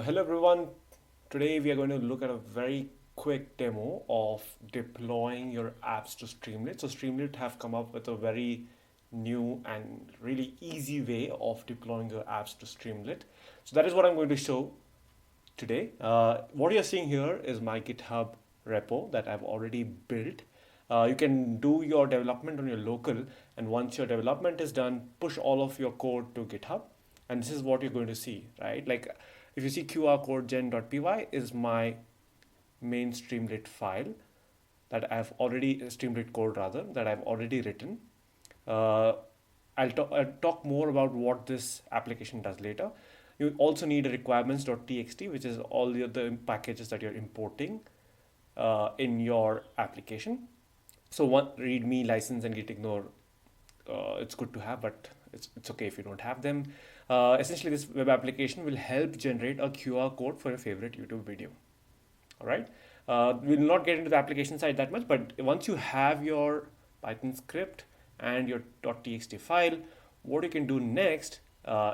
Hello everyone. Today we are going to look at a very quick demo of deploying your apps to Streamlit. So Streamlit have come up with a very new and really easy way of deploying your apps to Streamlit. So that is what I'm going to show today. What you're seeing here is my GitHub repo that I've already built. You can do your development on your local, and once your development is done, push all of your code to GitHub, and this is what you're going to see, right? Like if you see QR code gen.py is my main Streamlit file that I've already Streamlit code rather that I've already written. Uh, I'll talk more about what this application does later. You also need a requirements.txt, which is all the other packages that you're importing in your application. So one README license and git ignore, it's good to have, but it's okay if you don't have them. Essentially, this web application will help generate a QR code for your favorite YouTube video. All right. We'll not get into the application side that much, but once you have your Python script and your .txt file, what you can do next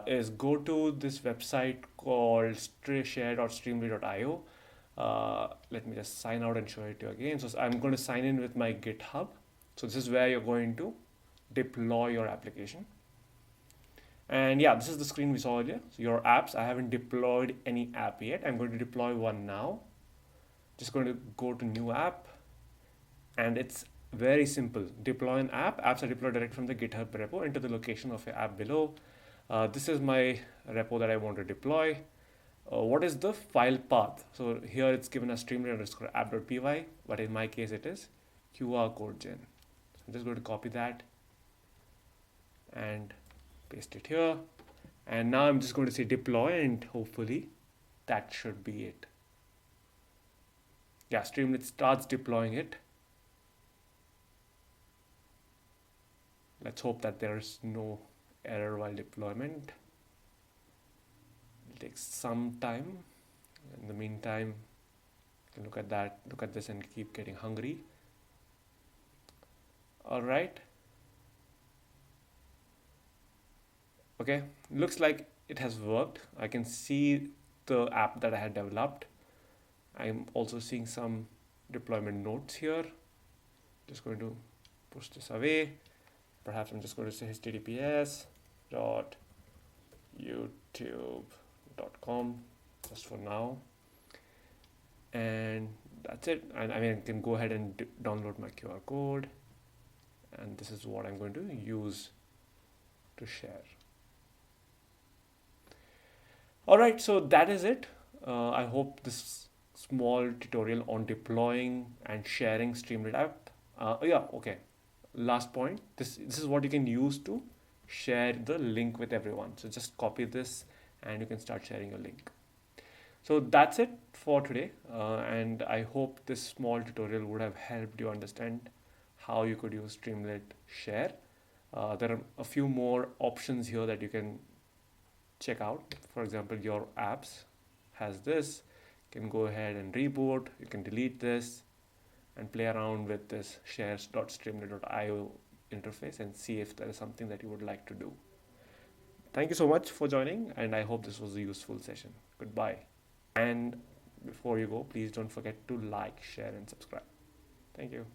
is go to this website called share.streamlit.io. Let me just sign out and show it to you again. So I'm going to sign in with my GitHub. So this is where you're going to deploy your application. And yeah, this is the screen we saw earlier. So your apps, I haven't deployed any app yet. I'm going to deploy one now. Just going to go to new app, and it's very simple. Deploy an app. Apps are deployed directly from the GitHub repo into the location of your app below. This is my repo that I want to deploy. What is the file path? So here it's given as streamlit underscore app.py, but in my case it is QR code gen. So I'm just going to copy that and paste it here. And now I'm just going to say deploy, and hopefully that should be it. Yeah, Streamlit starts deploying it. Let's hope that there's no error while deployment. It takes some time. In the meantime, you can look at that, look at this and keep getting hungry. All right. Okay, looks like it has worked. I can see the app that I had developed. I'm also seeing some deployment notes here. Just going to push this away. Perhaps I'm just going to say https://youtube.com just for now. And that's it. And I mean, I can go ahead and download my QR code. And this is what I'm going to use to share. All right, so that is it. I hope this small tutorial on deploying and sharing Streamlit app. Okay. Last point. This is what you can use to share the link with everyone. So just copy this and you can start sharing your link. So that's it for today. And I hope this small tutorial would have helped you understand how you could use Streamlit share. There are a few more options here that you can check out. For example, your apps has this. You can go ahead and reboot. You can delete this and play around with this shares.streamlit.io interface and see if there is something that you would like to do. Thank you so much for joining, and I hope this was a useful session. Goodbye. And before you go, please don't forget to like, share, and subscribe. Thank you.